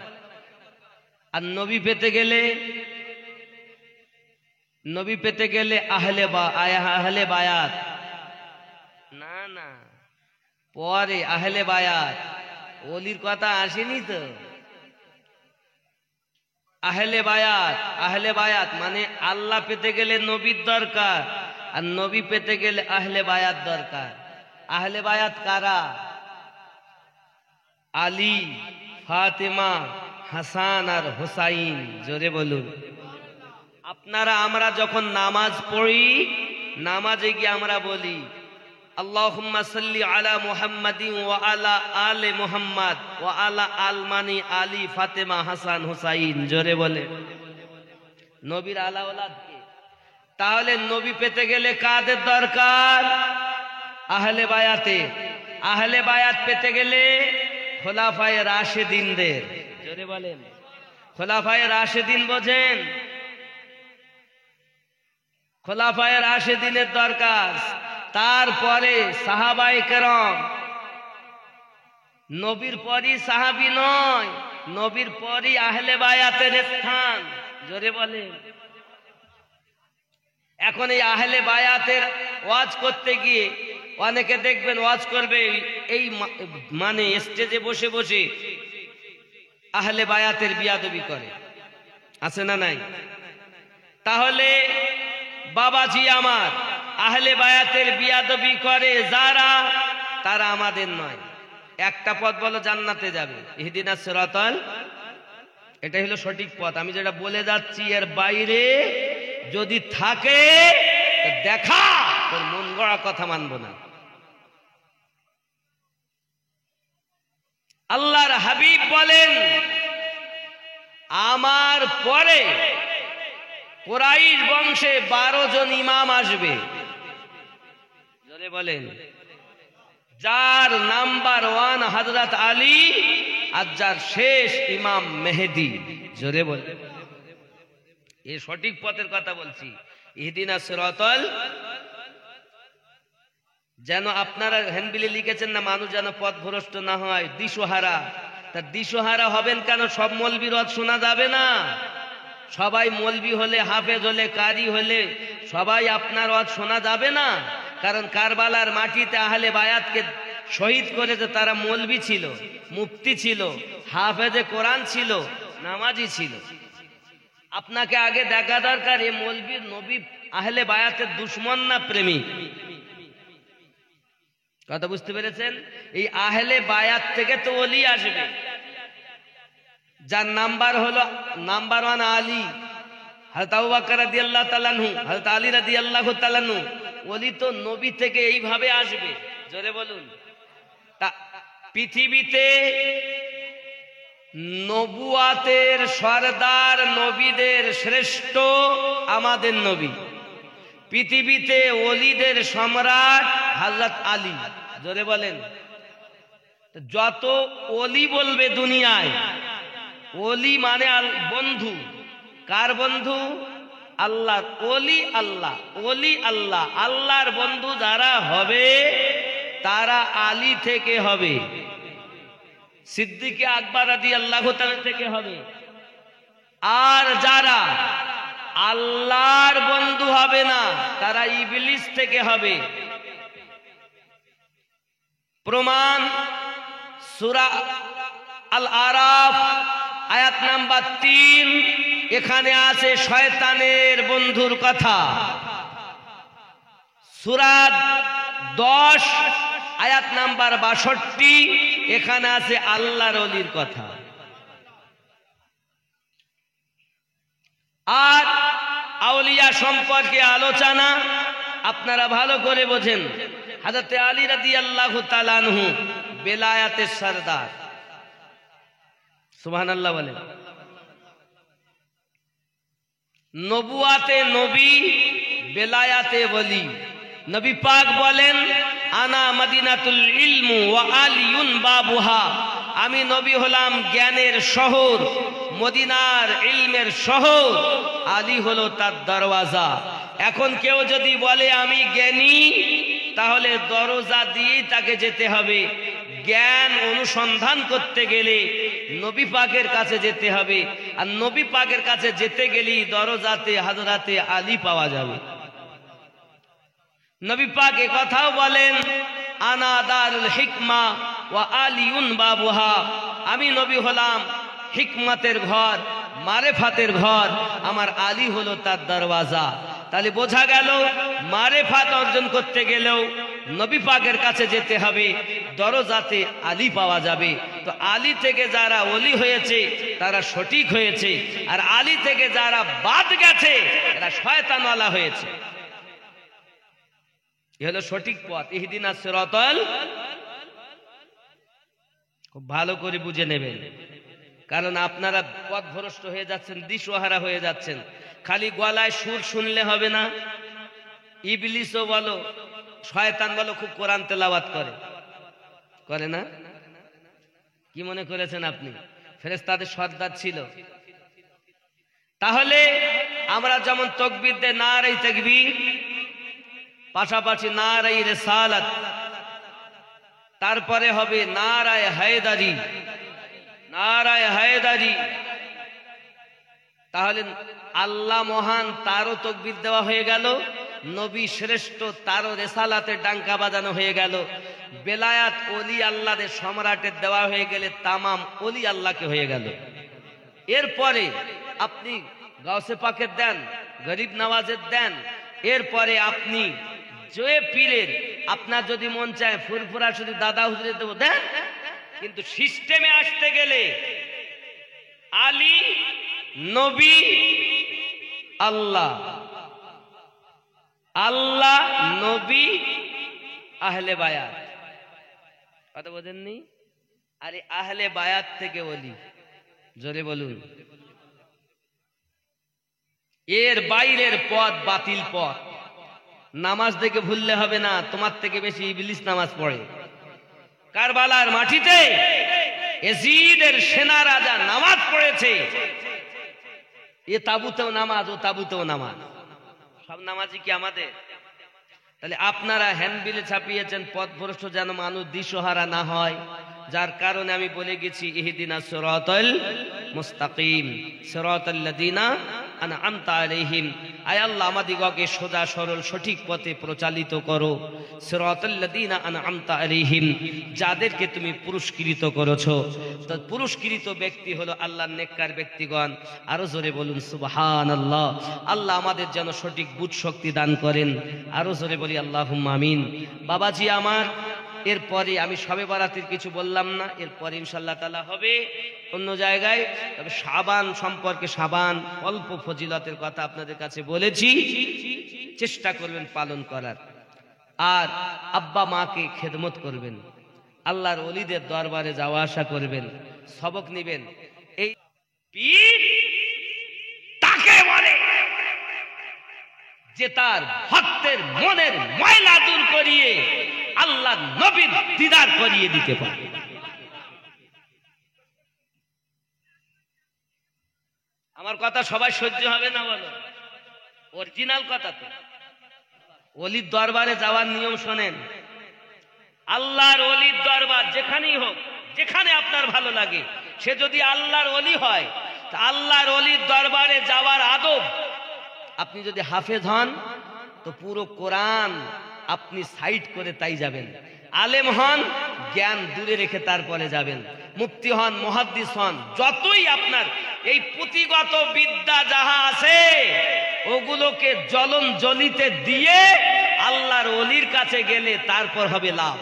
B: আর নবী পেতে গেলে আহলে বায়াত, না না, পরে আহলে বায়াত, ওলির কথা আসেনি তো। আহলে বায়াত মানে আল্লাহ পেতে গেলে নবীর দরকার, আর নবী পেতে গেলে আহলে বায়াত দরকার। আহলে বায়াত কারা? আলী, ফাতেমা, হাসান আর হুসাইন, জোরে বলুন। আপনারা আমরা যখন নামাজ পড়ি, নামাজে গিয়ে আমরা বলি আল্লাহুম্মা সাল্লি আলা মুহাম্মাদিন ওয়া আলা আলে মুহাম্মাদ ওয়া আলা আলমানি আলী ফাতেমা হাসান হুসাইন, জোরে বলে। নবীর আলা ওলাদকে। তাহলে নবী পেতে গেলে কাদের দরকার? আহলে বায়াতে। আহলে বায়াত পেতে গেলে খোলাফায়ে রাশেদিনদের, জোরে বলেন। খোলাফায়ে রাশেদিন বোঝেন? খোলাফায়ে রাশেদিনের দরকার। তারপরে সাহাবায়ে কেরাম। নবীর পরই সাহাবী নয়, নবীর পরই আহলে বায়াতের স্থান, জোরে বলেন। এখন এই আহলে বায়াতের ওয়াজ করতে গিয়ে অনেকে দেখবেন ওয়াজ করবে, এই মানে স্টেজে বসে বসে আহলে বায়াতের বিয়াদবি করে, আছে না নাই? তাহলে বাবাজি আমার, আহলে বায়াতের বিয়াদবি করে যারা, তারা আমাদের নয়। একটা পথ বলো জান্নাতে যাবে, ইহদিনাস সিরাতাল, এটা হলো সঠিক পথ। আমি যেটা বলে যাচ্ছি এর বাইরে যদি থাকে দেখা, তোর মন গড়া কথা মানবো না। আল্লাহর হাবিব বলেন, আমার পরে কুরাইশ বংশে 12 জন ইমাম আসবে, জোরে বলেন। যার নাম্বার 1 হযরত আলী, আর যার শেষ ইমাম মেহেদী, জোরে বলেন। এই সঠিক পথের কথা বলছি। ইহদিনাস সিরাতাল যেন আপনারা হ্যান্ডবিলে লিখেছেন না, মানুষ যেন পথভ্রষ্ট না হয়, দিশহারা। তা দিশহারা হবেন কেন? সব মৌলবীর ওয়াজ শোনা যাবে না। সবাই মৌলবী হলে, হাফেজ হলে, কারি হলে সবাই আপনার ওয়াজ শোনা যাবে না। কারণ কারবালার মাটিতে আহলে বায়াতকে শহীদ করেছে, তারা মৌলবী ছিল, মুফতি ছিল, হাফেজে কোরআন ছিল, নামাজি ছিল। আপনাকে আগে দেখা দরকার এ মৌলবী নবী আহলে বায়াতের দুশমন না প্রেমিক। কথা বুঝতে পেরেছেন? এই আহলে বায়াত থেকে তো ওলি আসবে, যার নাম্বার হলো নাম্বার 1 আলী, হযরত আবু বকর রাদিয়াল্লাহু তাআলা আনহু, হযরত আলী রাদিয়াল্লাহু তাআলা আনহু। ওলি তো নবী থেকে এইভাবে আসবে। জোরে বলুন। তা পৃথিবীতে নবুয়াতের সরদার, নবীদের শ্রেষ্ঠ আমাদের নবী। পৃথিবীতে ওলিদের সম্রাট হযরত আলী। জোরে বলেন। যত ওলি বলবে দুনিয়ায়, ওলি মানে বন্ধু। কার বন্ধু? আল্লাহর। ওলি আল্লাহ, ওলি আল্লাহ। আল্লাহর বন্ধু যারা হবে তারা আলী থেকে হবে, সিদ্দিকে আকবর রাদিয়াল্লাহু তাআলা থেকে হবে। আর যারা আল্লাহর বন্ধু হবে না তারা ইবলিস থেকে হবে। প্রমাণ সূরা আল আরাফ আয়াত নাম্বার 3, এখানে আছে শয়তানের বন্ধুর কথা। সূরা 10 আয়াত নাম্বার 62, এখানে আছে আল্লাহর ওলির কথা। আর আউলিয়া সম্পর্কে আলোচনা আপনারা ভালো করে বোঝেন। হযরত আলী রাদিয়াল্লাহু তাআলা আনহু বেলায়াতের সরদার। সুবহানাল্লাহ বলেন। নবুয়াতে নবী, বেলায়াতে ওলি। নবী পাক বলেন, আনা মদিনাতুল ইলম ওয়া আলিয়ুন বাবুহা। আমি নবী হলাম জ্ঞানের শহর, মদিনার ইলমের শহর, আলী হলো তার দরওয়াজা। এখন কেউ যদি বলে আমি জ্ঞানী, তাহলে দরজা দিয়েই তাকে যেতে হবে। জ্ঞান অনুসন্ধান করতে গেলে নবী পাকের কাছে যেতে হবে, আর নবী পাকের কাছে যেতে গেলেই দরজাতে হযরতে আলী পাওয়া যাবে। নবী পাক এ কথাও বলেন, আনা দারুল হিকমা ওয়া আলিয়ুন বাবুহা। আমি নবী হলাম হিকমতের ঘর, মারেফাতের ঘর, আমার আলী হলো তার দরওয়াজা। তাহলে বোঝা গেল মারেফাত অর্জন করতে গেলেও নবী পাকের কাছে যেতে হবে, দরজাতে আলী পাওয়া যাবে। তো আলী থেকে যারা ওলি হয়েছে তারা সঠিক হয়েছে, আর আলী থেকে যারা বাদ গেছে এরা শয়তানওয়ালা হয়েছে। এ হলো সঠিক পথ। ইহদিনাস সিরাতাল, খুব ভালো করে বুঝে নেবেন, কারণ আপনারা পথভ্রষ্ট হয়ে যাচ্ছেন, দিশহারা হয়ে যাচ্ছেন। খালি গলায় সুর শুনলে হবে না। ইবলিসও বলো, শয়তান বলো, খুব কোরআন তেলাওয়াত করে না? কি মনে করেছেন আপনি ফেরেশতাদের সর্দার ছিল? তাহলে আমরা যেমন তাকবীর দেই নারে তাকবীর, পাশাপাশি নারে রিসালাত, তারপরে হবে নারায়ে হায়দারি, নারায়ে হায়দারি। তাহলে আল্লাহ মহান, তারও তাকবীর দেওয়া হয়ে গেল। নবী শ্রেষ্ঠ, তারও রিসালাতের ডাঙ্কা বাজানো হয়ে গেল। বেলায়াত ওলি আল্লাহদের সম্রাটের দেওয়া হয়ে গেলে তামাম ওলি আল্লাহকে হয়ে গেল। এরপরে আপনি গাউসে পাকের দেন, গরিব নওয়াজের দেন, এরপরে আপনি যে পীরের আপনার যদি মন চায় ফুরফুরা শুধু দাদা হুজুরে দেবো দেন, কিন্তু সিস্টেমে আসতে গেলে আলী, নবী, আল্লাহ, আল্লাহ, নবী, আহলে বায়াত। কথা বোঝেননি? আরে আহলে বায়াত থেকে ওলি। জোরে বলুন। এর বাইরের পথ বাতিল পথ। নামাজ দেখে ভুললে হবে না, তোমার থেকে বেশি ইবলিস নামাজ পড়ে। কারবালার মাটিতে ইয়াজিদের সেনা রাজা নামাজ পড়েছে। এ তাবুতেও নামাজ, ও তাবুতেও নামাজ। সব নামাজি কি আমাদের? তাহলে আপনারা হ্যান্ডবিলে ছাপিয়েছেন পথভ্রষ্ট যেন মানুষ দিশহারা না হয়, যার কারণে আমি বলে গেছি ইহদিনাস সিরাতাল মুস্তাকিম সিরাতাল্লাযিনা আনআমতা আলাইহিম। আয় আল্লাহ আমাদিগকে সোজা সরল সঠিক পথে প্রচালিত করো। সিরাতাল্লাযিনা আনআমতা আলাইহিম, যাদেরকে তুমি পুরস্কৃত করেছো। তো পুরস্কৃত ব্যক্তি হলো আল্লাহর নেককার ব্যক্তিগণ। আরো জোরে বলুন সুবহানাল্লাহ। আল্লাহ আমাদের যেন সঠিক বুঝ শক্তি দান করেন। আরো জোরে বলি আল্লাহুম্মা আমিন। বাবাজি আমার, এরপরে আমি শবে বরাতের কিছু বললাম না, এরপরে ইনশাআল্লাহ তাআলা হবে অন্য জায়গায়। তবে শাবান সম্পর্কে, শাবান অল্প ফজিলতের কথা আপনাদের কাছে বলেছি, চেষ্টা করবেন পালন করার। আর আব্বা মাকে খেদমত করবেন, আল্লাহর ওলিদের দরবারে যাওয়া আসা করবেন, সবক নিবেন। এই পীর তাকে বলে যে তার ভক্তের মনের ময়লা দূর করিয়ে আল্লাহ নবীর দিদার করিয়ে দিতে পারে। আমার কথা সবাই সহ্য হবে না বলো? অরিজিনাল কথা তো। ওলির দরবারে যাওয়ার নিয়ম শোনেন। আল্লাহর ওলির দরবার যেখানেই হোক, যেখানে আপনার ভালো লাগে, সে যদি আল্লাহর ওলি হয়, তা আল্লাহর ওলির দরবারে যাওয়ার আদব, আপনি যদি হাফেজ হন তো পুরো কোরআন আপনি সাইড করে তাই যাবেন। আলেম হন, জ্ঞান দূরে রেখে তারপরে যাবেন। মুফতি হন, মুহাদ্দিস হন, যতই আপনার এই পুঁথিগত বিদ্যা যাহা আছে ওগুলোকে জ্বলন জ্বলিতে দিয়ে আল্লাহর ওলির কাছে গেলে তারপর হবে লাভ।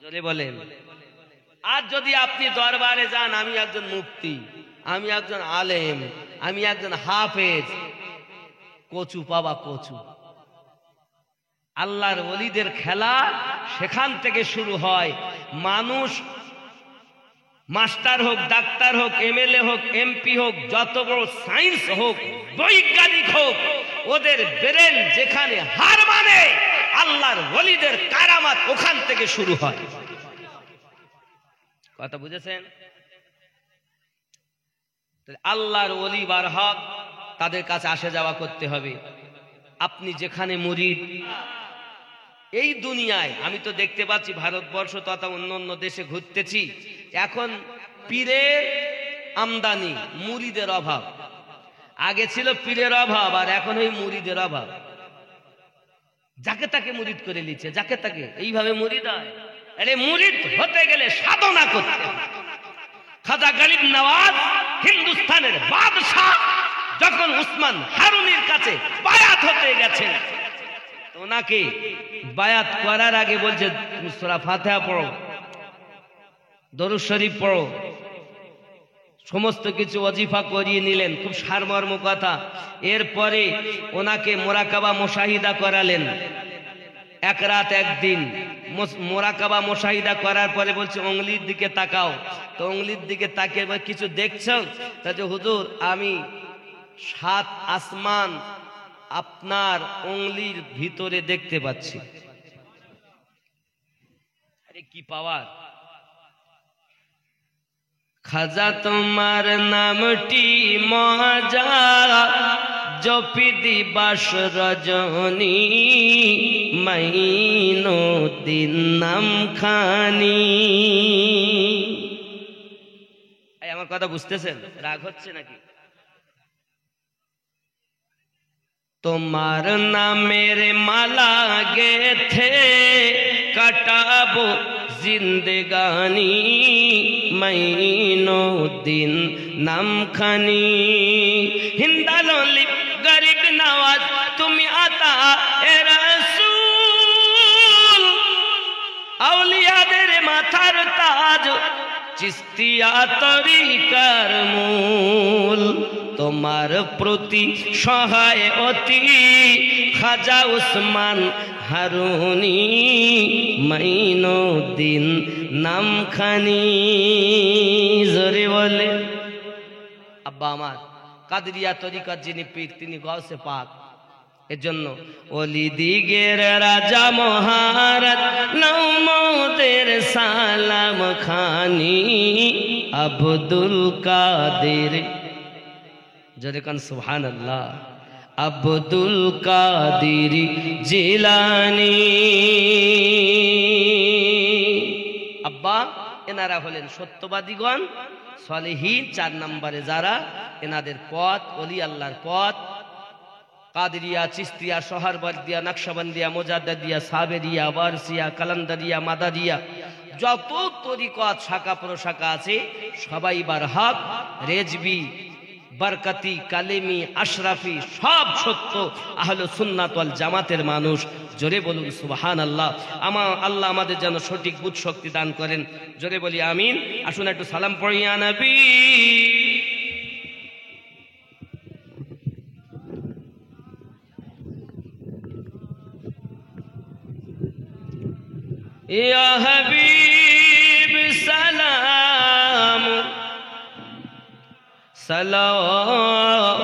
B: জোরে বলেন। আর যদি আপনি দরবারে যান, আমি একজন মুফতি, আমি একজন আলেম, আমি একজন হাফেজ, কচু পাবা কচু। আল্লাহর ওলিদের খেলা সেখান থেকে শুরু হয়। মানুষ মাস্টার হোক, ডাক্তার হোক, এমএলএ হোক, এমপি হোক, যত বড় সায়েন্স হোক, বৈজ্ঞানিক হোক, ওদের ব্রেন যেখানে হার মানে আল্লাহর ওলিদের কারামাত ওখান থেকে শুরু হয়। কথা বুঝেছেন? আল্লাহর ওলি বার হক, তাদের কাছে আসা যাওয়া করতে হবে। আপনি যেখানে মুরিদ, এই দুনিয়ায় আমি তো দেখতে পাচ্ছি ভারতবর্ষ তথা অন্য দেশে ঘুরতেছি, এখন পীরের আমদানি, মুরিদের অভাব। আগে ছিল পীরের অভাব, আর এখন এই মুরিদের অভাব। যাকে তাকে মুরিদ করে নিচ্ছে, যাকে তাকে এইভাবে মুরিদ হয়। আরে মুরিদ হতে গেলে সাধনা করতে হবে। খাজা গরিব নওয়াজ হিন্দুস্তানের বাদশাহ যখন উসমান হারুনির কাছে বায়াত হতে গেছেন, ওনাকে বায়াত করার আগে বলছে সূরা ফাতিহা পড়ো, দরুদ শরীফ পড়ো, সমস্ত কিছু ওয়াজিফা করিয়ে নিলেন। খুব সারমর্ম কথা। এরপরে ওনাকে মোরাকাবা মুশাহিদা করালেন, এক রাত একদিন মোরাকাবা মুশাহিদা করার পরে বলছে উংলির দিকে তাকাও। তো উংলির দিকে তাকিয়ে কিছু দেখছেন? তাহলে হুজুর আমি 7 আসমান আপনার উংলির ভিতরে দেখতে পাচ্ছি। আরে কি পাওয়ার! খাজা তোমার নামটি মজা, জপি দিবাস রজনী, মাইনো দিন নাম খানি। আমার কথা বুঝতেছেন? রাগ হচ্ছে নাকি? তোমার নামের মালা গেথে কাটাবো জিন্দেগানি, মাইনো দিন নাম খানি। হিন্দালি গরিব নওয়াজ তুমি আতা এ রাসূল, আউলিয়াদের মাথার তাজ, চিস্তিয়া তরিকার মূল। তোমার প্রতি সহায় অতি খাজা উসমান হারুনি, মাইনুদ্দিন নামখানি। জোরে বলে। আব্বা আমার কাদরিয়া তরিকার যিনি পীর, তিনি গাউসে পাক। এজন্য ওলি দিগের রাজা মহারাজ নৌমদের সালাম খানি, আব্দুল কাদের। জোরে কান সুবহানাল্লাহ। আব্দুল কাদের জিলানী। আব্বা এনারা হলেন সত্যবাদীগণ, সলিহীন। 4 নম্বরে যারা এনাদের পথ ওলি আল্লাহর পথ, কাদেরিয়া, চিস্তিয়া, সোহরাওয়ার্দিয়া, নকশবন্দিয়া, মুজাদ্দিদিয়া, সাবেরিয়া, ওয়ারসিয়া, কালান্দারিয়া, মাদারিয়া, যত তরিকত শাখা প্রশাখা আছে সবাই বারহাক, রেজবি, বরকতি, কালেমি, আশরাফি সব সত্য আহলে সুন্নাত ওয়াল জামাতের মানুষ। জোরে বলুন সুবহানাল্লাহ। আল্লাহ আমাদের যেন সঠিক বুঝ শক্তি দান করেন। জোরে বলি আমিন। আসুন একটু সালাম পড়ি ইয়া নবী। ইয়া হাবিব সালাম সালাম,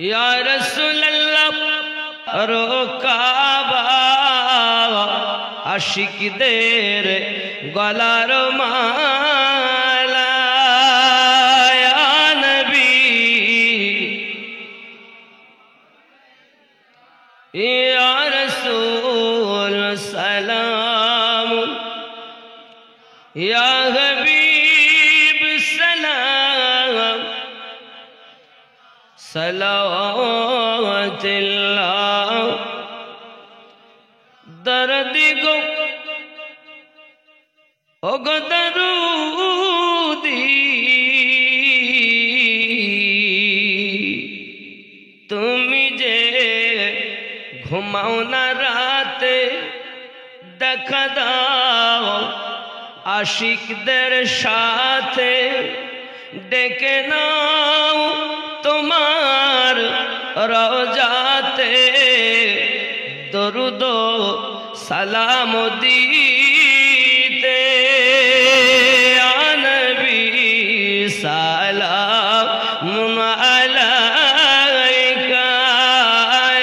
B: ইয়া রাসূলুল্লাহ রোকাবা আশিকদের গলার মালা, ইয়া নবী ইয়া রাসূল সালাম, ইয়া হাবিব সালাম সালাওয়াতুল্লাহ। দরদি গো ও গো দরুদি, তুমি যে ঘুমাও না রাতে, দেখা দাও আশিকদের সাথে, ডেকে নাও তোমার রওজাতে, দরুদ সালাম দিতে, ইয়া নবী সালাম আলাইকা,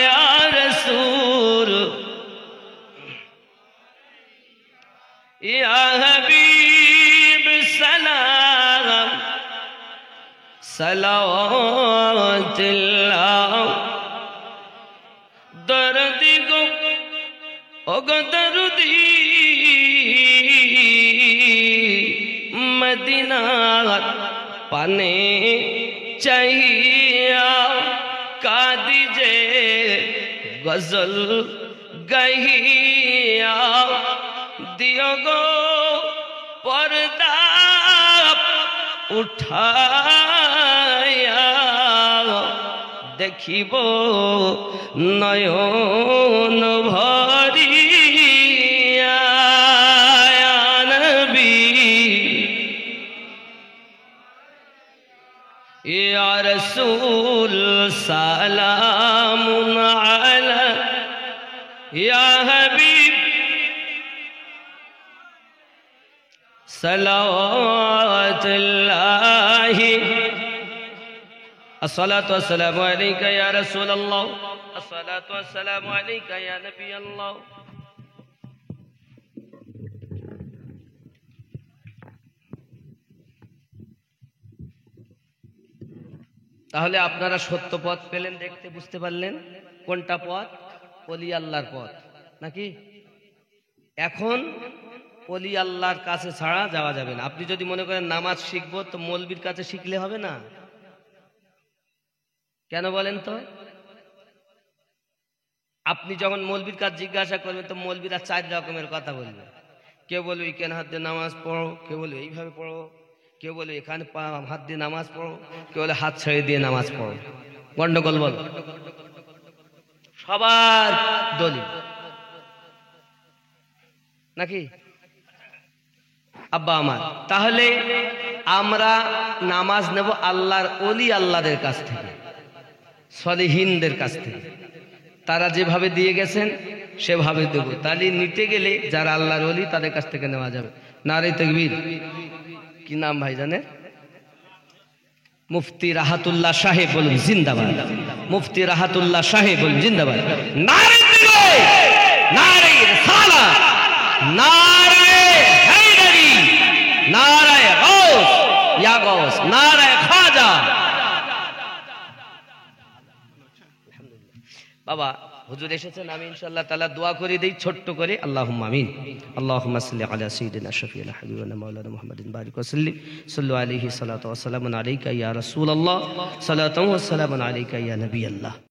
B: ইয়া রাসূল ইয়া হাবিব সালাম সালাওয়াতুল্লাহ। দরদি গো ও গো দরদি, মদিনার পানে চাহিয়া কাঁদি যে গজল গাহিয়া, দিও গো পর্দা উঠায়া, দেখিব নয়ন ভরিয়া, ইয়া নবী ইয়া রাসূল সালামুন আলা, ইয়া হাবিব সালাওয়াতুল্লাহি। আসসালাতু ওয়াসসালামু আলাইকা ইয়া রাসূলুল্লাহ, আসসালাতু ওয়াসসালামু আলাইকা ইয়া নবিয়াল্লাহ। তাহলে আপনারা সত্য পথ পেলেন, দেখতে বুঝতে পারলেন কোনটা পথ? ওলি আল্লাহর পথ নাকি? এখন ওলি আল্লাহর কাছে ছাড়া যাওয়া যাবে না। আপনি যদি মনে করেন নামাজ শিখবো তো মৌলবীর কাছে শিখলে হবে না, কেন বলেন তো? আপনি যখন মৌলবীর কাছে জিজ্ঞাসা করবেন তো মৌলবীরা 4 রকমের কথা বলবে। কেউ বলবে কেন হাত দিয়ে নামাজ পড়ো, কেউ বলবে এইভাবে পড়ো, কেউ বলবে এখানে হাত দিয়ে নামাজ পড়ো, কেউ বলে হাত ছেড়ে দিয়ে নামাজ পড়ো। গন্ডগোল বল, সবার দলিল নাকি আব্বা আমার? তাহলে আমরা নামাজ নেব আল্লাহর ওলি আল্লাহদের কাছ থেকে, সলিহিনদের কাছ থেকে। তারা যেভাবে দিয়ে গেছেন সেভাবে দেব। তাহলে নিতে গেলে যারা আল্লাহর ওলি তাদের কাছ থেকে নেওয়া যাবে। নারে তাকবীর। কি নাম ভাই জানে? মুফতি রাহাতুল্লাহ সাহেব বলুন জিন্দাবাদ। মুফতি রাহাতুল্লাহ সাহেব বলুন জিন্দাবাদ। নারে তাকবীর, নারে রিসালাত, নারে হায়দারি, নারে গাউস ইয়া গাউস, নারে খাজা, বাবা হুজুর এসেছেন, আমি ইনশাআল্লাহ তাআলা দোয়া করে দেই ছোট্ট করে। আল্লাহুম্মা আমিন। আল্লাহুম্মা সাল্লি আলা সাইয়্যিদিনা শাফিঈনা হাবিবিনা মাওলানা মুহাম্মাদিন বারিক ওয়া সাল্লিম। সাল্লু আলাইহি সালাতু ওয়া সালামুন আলাইকা ইয়া রাসূলুল্লাহ, সালাতু ওয়া সালামুন আলাইকা ইয়া নবিয়াল্লাহ।